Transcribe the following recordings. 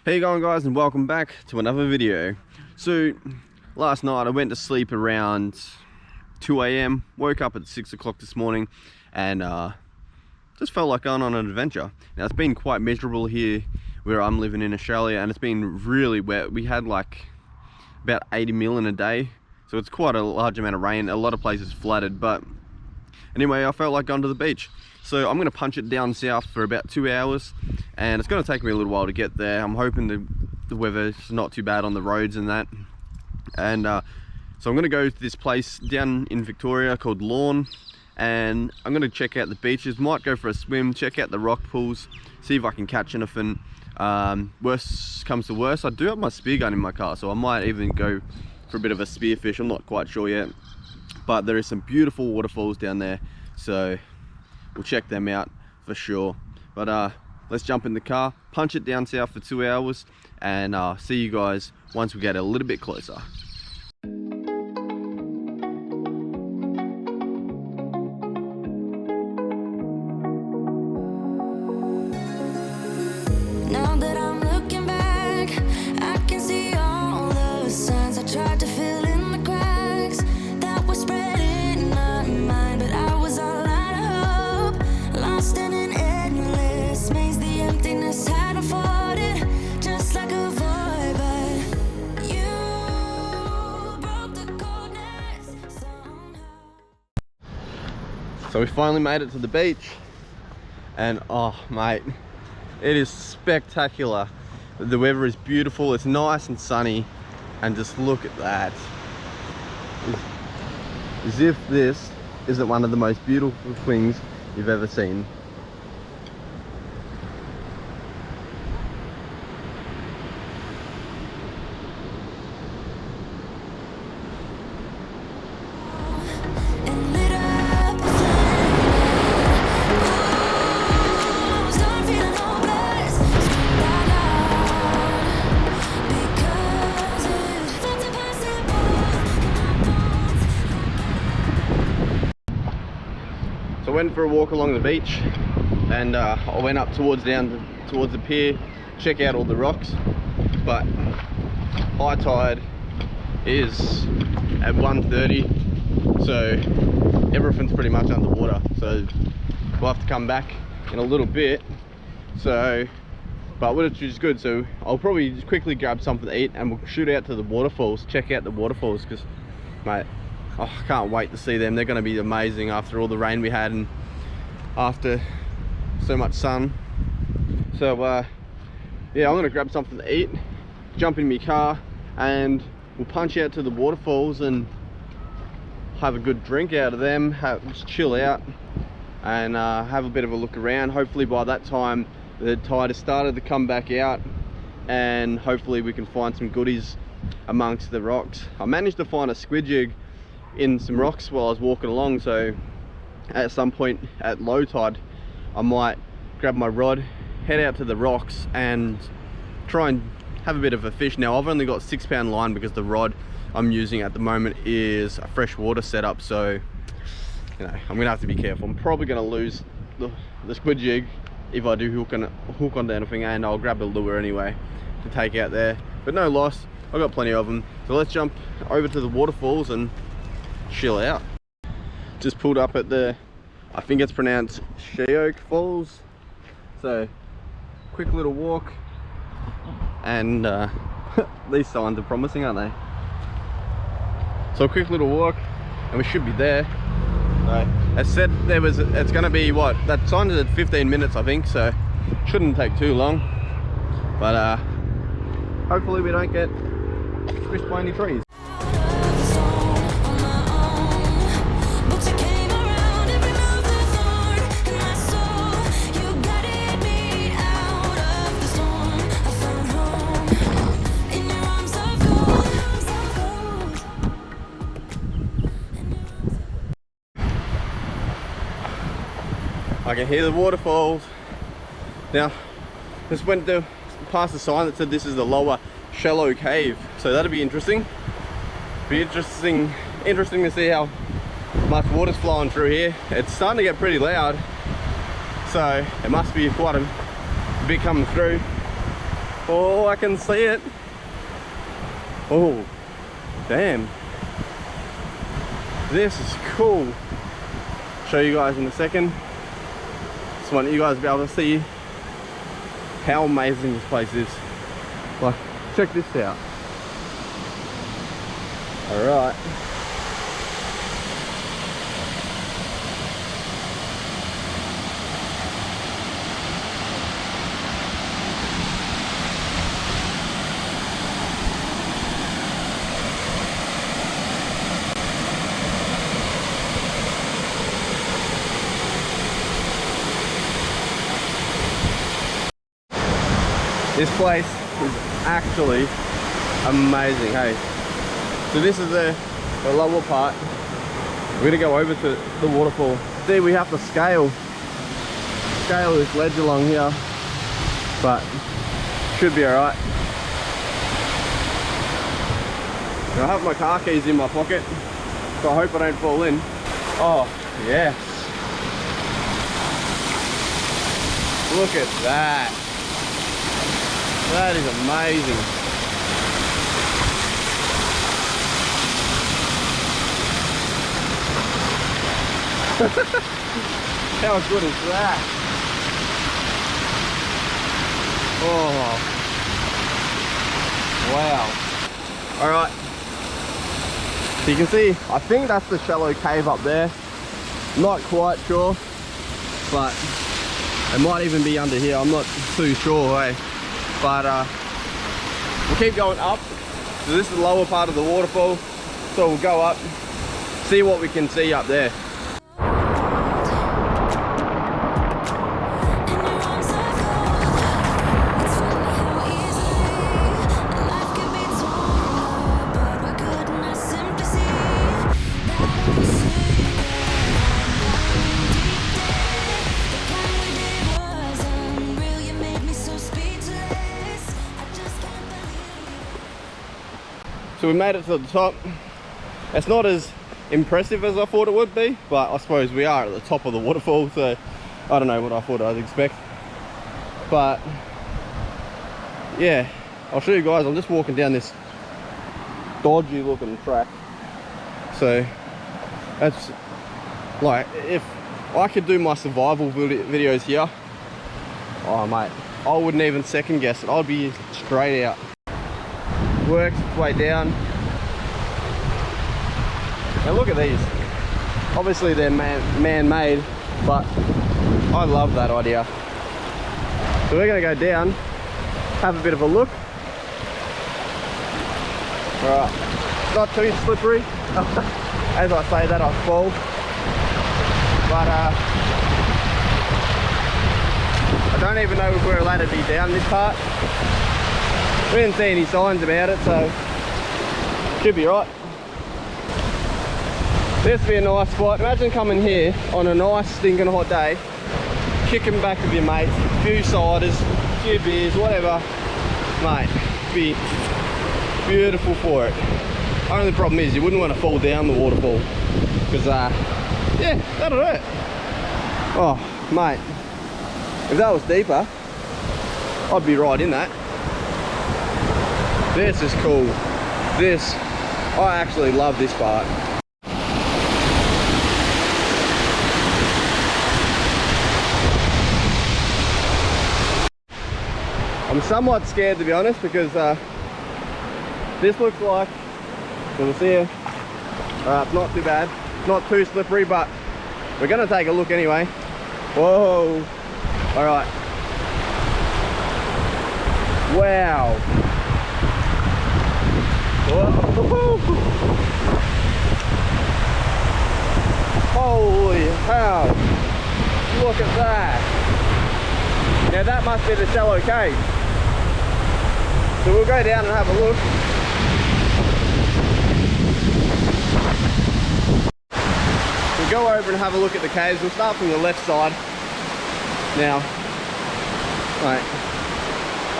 How you going, guys, and welcome back to another video. So last night I went to sleep around 2 AM, woke up at 6 o'clock this morning, and just felt like going on an adventure. Now it's been quite miserable here where I'm living in Australia, and it's been really wet. We had like about 80 mil in a day, so it's quite a large amount of rain. A lot of places flooded, but anyway, I felt like going to the beach. So I'm going to punch it down south for about 2 hours, and it's going to take me a little while to get there. I'm hoping the weather's not too bad on the roads and that. And so I'm going to go to this place down in Victoria called Lorne, and I'm going to check out the beaches, might go for a swim, check out the rock pools, see if I can catch anything. Worst comes to worst, I do have my spear gun in my car, so I might even go for a bit of a spearfish. I'm not quite sure yet, but there is some beautiful waterfalls down there, so we'll check them out for sure. But let's jump in the car, punch it down south for 2 hours, and see you guys once we get a little bit closer. Now that I'm looking back, I can see all the signs I tried to fill in the cracks that were spreading in my mind, but I was all out of hope, lost in an endless maze. The emptiness had unfolded just like a void, but you broke the coldness somehow. So we finally made it to the beach, and oh mate, it is spectacular. The weather is beautiful, it's nice and sunny, and just look at that. As if this isn't one of the most beautiful things you've ever seen. And lit up a flame. I was done feeling hopeless. Screamed out loud because it felt impossible. So I went for a walk along the beach, and I went up towards the pier, check out all the rocks, but high tide is at 1:30, so everything's pretty much underwater, so we'll have to come back in a little bit. So but which is good, so I'll probably just quickly grab something to eat and we'll shoot out to the waterfalls, check out the waterfalls, because mate, oh, I can't wait to see them. They're going to be amazing after all the rain we had and after so much sun. So yeah, I'm going to grab something to eat, jump in my car, and we'll punch out to the waterfalls and have a good drink out of them, just chill out and have a bit of a look around. Hopefully by that time the tide has started to come back out, and hopefully we can find some goodies amongst the rocks. I managed to find a squid jig in some rocks while I was walking along, so at some point at low tide I might grab my rod, head out to the rocks and try and have a bit of a fish. Now I've only got 6-pound line because the rod I'm using at the moment is a freshwater setup, so you know, I'm gonna have to be careful. I'm probably gonna lose the squid jig if I do hook onto anything, and I'll grab a lure anyway to take out there, but no loss, I've got plenty of them. So let's jump over to the waterfalls and chill out. Just pulled up at the, I think it's pronounced Sheoak Falls, so quick little walk, and these signs are promising, aren't they? So a quick little walk and we should be there. So as said, it's going to be what, that sign is at 15 minutes I think, so shouldn't take too long, but hopefully we don't get squished by any trees. I can hear the waterfalls. Now, just went past the sign that said this is the lower shallow cave, so that'll be interesting. Be interesting to see how much water's flowing through here. It's starting to get pretty loud, so it must be quite a bit coming through. Oh, I can see it. Oh, damn. This is cool. Show you guys in a second. Just want you guys to be able to see how amazing this place is. Like, check this out. Alright. This place is actually amazing, hey. So this is the lower part. We're gonna go over to the waterfall. See, we have to scale this ledge along here, but should be alright. I have my car keys in my pocket, so I hope I don't fall in. Oh, yes. Look at that. That is amazing. How good is that? Oh, wow. Alright. So you can see, I think that's the shallow cave up there. Not quite sure, but it might even be under here. I'm not too sure, eh? But we'll keep going up. So this is the lower part of the waterfall. So we'll go up, see what we can see up there. So we made it to the top. It's not as impressive as I thought it would be, but I suppose we are at the top of the waterfall, so I don't know what I thought I'd expect. But yeah, I'll show you guys. I'm just walking down this dodgy looking track. So that's like, if I could do my survival videos here, oh mate, I wouldn't even second guess it. I'd be straight out. Works its way down. Now look at these. Obviously they're man-made, but I love that idea. So we're gonna go down, have a bit of a look. Alright, not too slippery. As I say that, I fall. But I don't even know if we're allowed to be down this part. We didn't see any signs about it, so should be right. This would be a nice spot. Imagine coming here on a nice stinking hot day, kicking back with your mates, a few ciders, a few beers, whatever. Mate, be beautiful for it. Only problem is you wouldn't want to fall down the waterfall, because yeah, that'll hurt. Oh mate, if that was deeper, I'd be right in that. This is cool. This, I actually love this part. I'm somewhat scared, to be honest, because this looks like, we'll see here, it's not too bad, not too slippery, but we're gonna take a look anyway. Whoa, all right. Wow. Whoa. Holy hell, look at that. Now that must be the shallow cave. So we'll go down and have a look. We'll go over and have a look at the caves. We'll start from the left side. Now, right,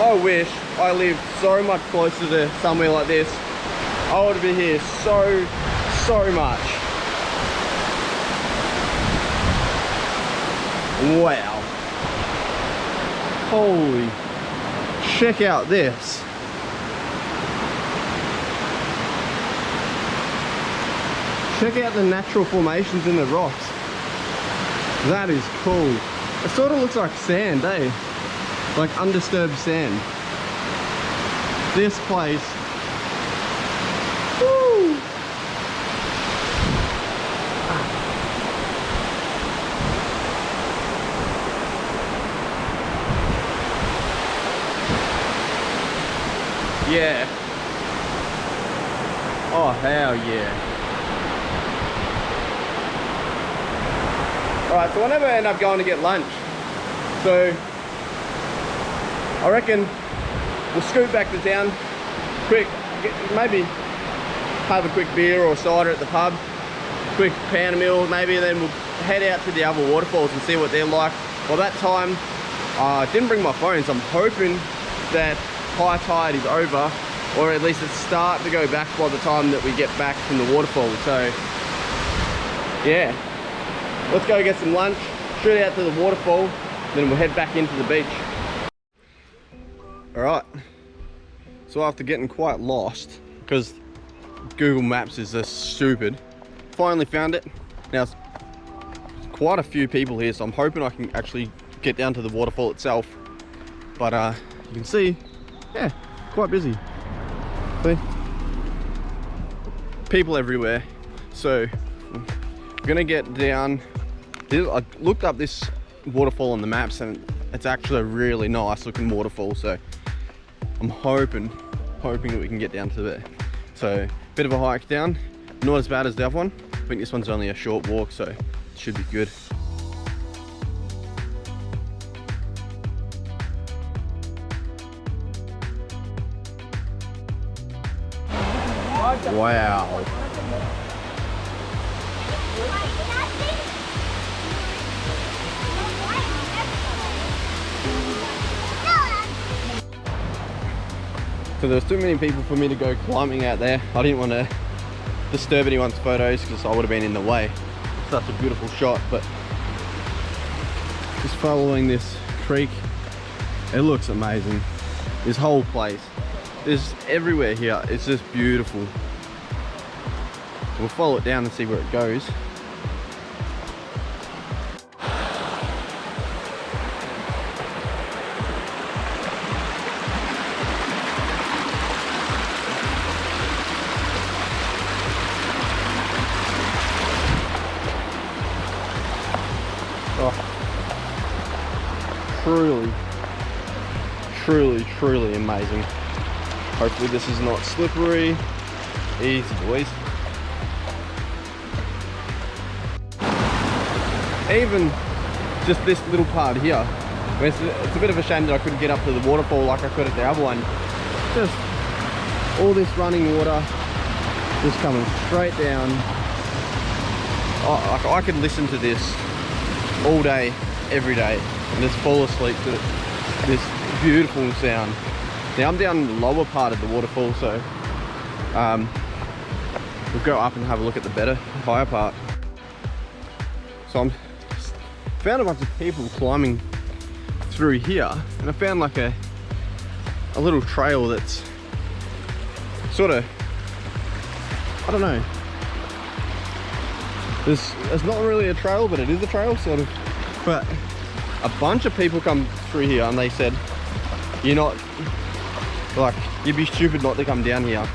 I wish I lived so much closer to somewhere like this. I would be here so much. Wow. Holy check out this. Check out the natural formations in the rocks. That is cool. It sort of looks like sand, eh? Like undisturbed sand. This place. Woo! Yeah. Oh, hell yeah. Alright, so I never end up going to get lunch. So, I reckon we'll scoot back to town, maybe have a quick beer or cider at the pub, quick pound meal maybe, and then we'll head out to the other waterfalls and see what they're like. By that time, I didn't bring my phone, so I'm hoping that high tide is over, or at least it's starting to go back by the time that we get back from the waterfall. So, yeah. Let's go get some lunch, shoot out to the waterfall, then we'll head back into the beach. Alright, so after getting quite lost, because Google Maps is just stupid, finally found it. Now, it's quite a few people here, so I'm hoping I can actually get down to the waterfall itself. But you can see, yeah, quite busy. See? People everywhere. So, I'm gonna get down. I looked up this waterfall on the maps and it's actually a really nice looking waterfall, so I'm hoping that we can get down to there. So bit of a hike down, not as bad as the other one. I think this one's only a short walk, so it should be good. Wow. So there was too many people for me to go climbing out there. I didn't want to disturb anyone's photos because I would have been in the way. Such a beautiful shot, but just following this creek, it looks amazing. This whole place, there's everywhere here. It's just beautiful. We'll follow it down and see where it goes. Truly amazing. Hopefully this is not slippery. Easy, boys. Even just this little part here, where it's a bit of a shame that I couldn't get up to the waterfall like I could at the other one. Just all this running water just coming straight down. I could listen to this all day, every day, and just fall asleep to this beautiful sound. Now I'm down in the lower part of the waterfall, so we'll go up and have a look at the higher part. So I found a bunch of people climbing through here, and I found like a little trail that's sort of, I don't know, it's not really a trail, but it is a trail sort of. But a bunch of people come through here and they said, you'd be stupid not to come down here,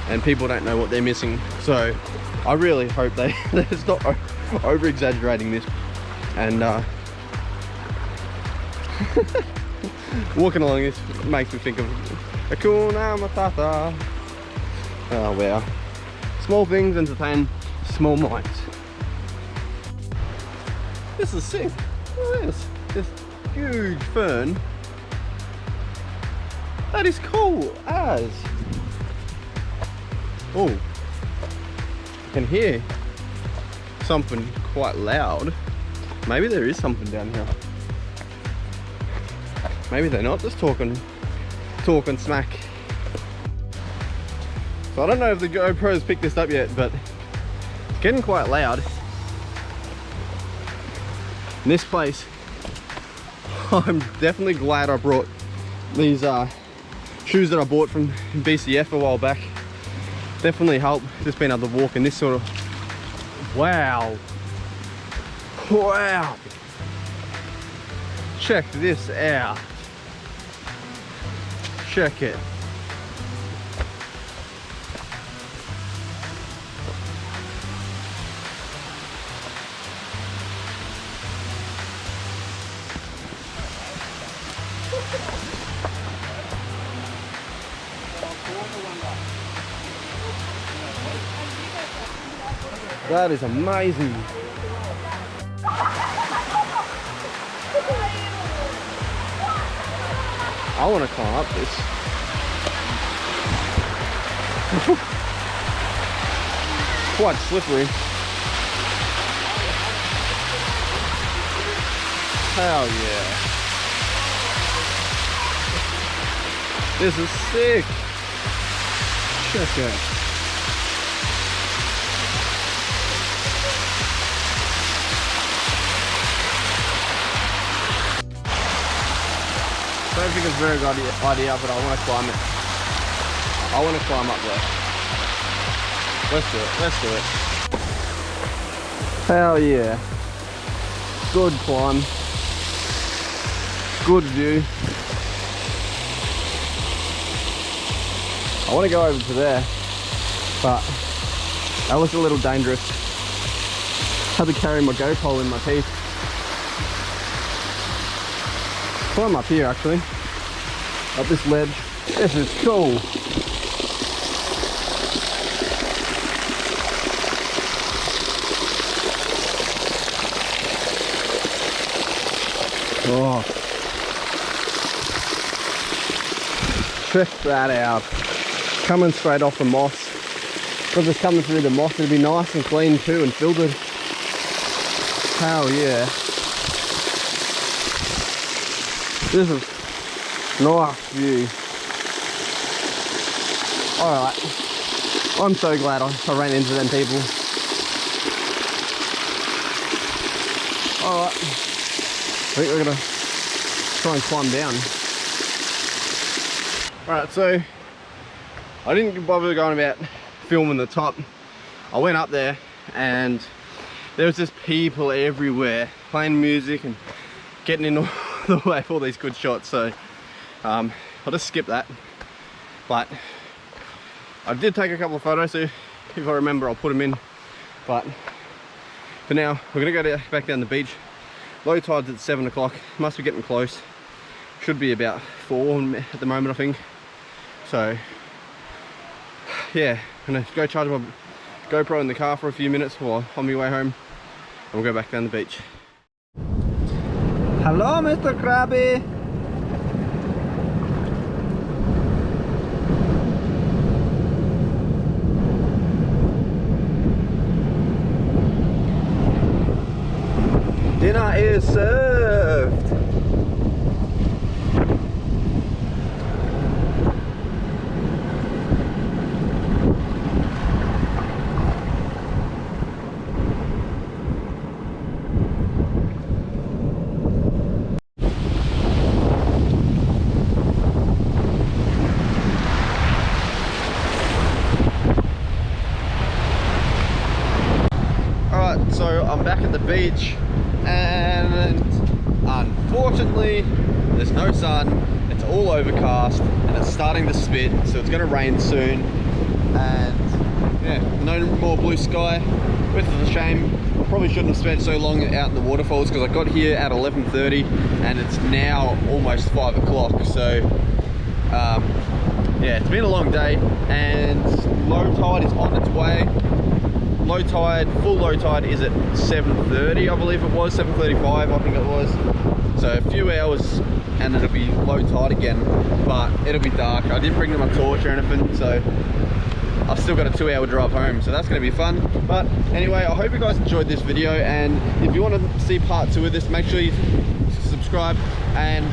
and people don't know what they're missing. So I really hope they're not over exaggerating this. And walking along this makes me think of Hakuna Matata. Oh wow. Small things entertain small minds. This is sick. Look at this huge fern. That is cool as. Oh, I can hear something quite loud. Maybe there is something down here. Maybe they're not just talking smack. So I don't know if the GoPro's picked this up yet, but it's getting quite loud. And this place, I'm definitely glad I brought these shoes that I bought from BCF a while back definitely help just being able to walk in this sort of, wow, check this out, check it. That is amazing. I want to climb up this. Quite slippery. Hell yeah. This is sick. Check it. I don't think it's a very good idea, but I want to climb it. I want to climb up there. Let's do it. Let's do it. Hell yeah. Good climb. Good view. I want to go over to there, but that was a little dangerous. I had to carry my GoPro in my teeth. Climb up here actually, up this ledge. This is cool. Oh, check that out. Coming straight off the moss. Because it's coming through the moss, it'll be nice and clean too and filtered. Hell yeah. This is nice view. Alright. I'm so glad I ran into them people. Alright. I think we're gonna try and climb down. Alright, so I didn't bother going about filming the top. I went up there and there was just people everywhere playing music and getting in the way for all these good shots, so I'll just skip that. But I did take a couple of photos, so if I remember I'll put them in. But for now we're gonna go back down the beach. Low tide's at 7 o'clock, must be getting close. Should be about 4 at the moment I think. So yeah, I'm gonna go charge my GoPro in the car for a few minutes while on my way home, and we'll go back down the beach. Hello, Mr. Krabby. Dinner is served. So I'm back at the beach and unfortunately there's no sun, it's all overcast and it's starting to spit, so it's going to rain soon, and yeah, no more blue sky, which is a shame. I probably shouldn't have spent so long out in the waterfalls because I got here at 11:30 and it's now almost 5 o'clock, so yeah, it's been a long day and low tide is on its way. Low tide, full low tide is at 7:30, I believe it was, 7:35 I think it was. So a few hours and it'll be low tide again, but it'll be dark. I didn't bring them a torch or anything, so I've still got a 2-hour drive home, so that's going to be fun. But anyway, I hope you guys enjoyed this video, and if you want to see part 2 of this, make sure you subscribe and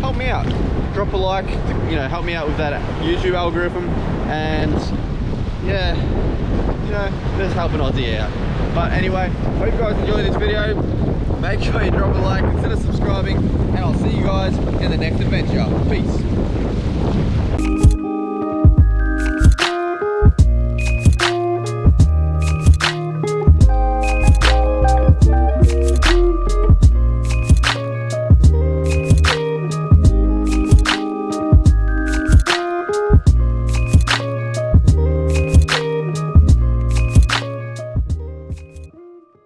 help me out. Drop a like, help me out with that YouTube algorithm, and yeah, just help an Aussie out. But anyway, hope you guys enjoyed this video. make sure you drop a like, consider subscribing, and I'll see you guys in the next adventure. Peace.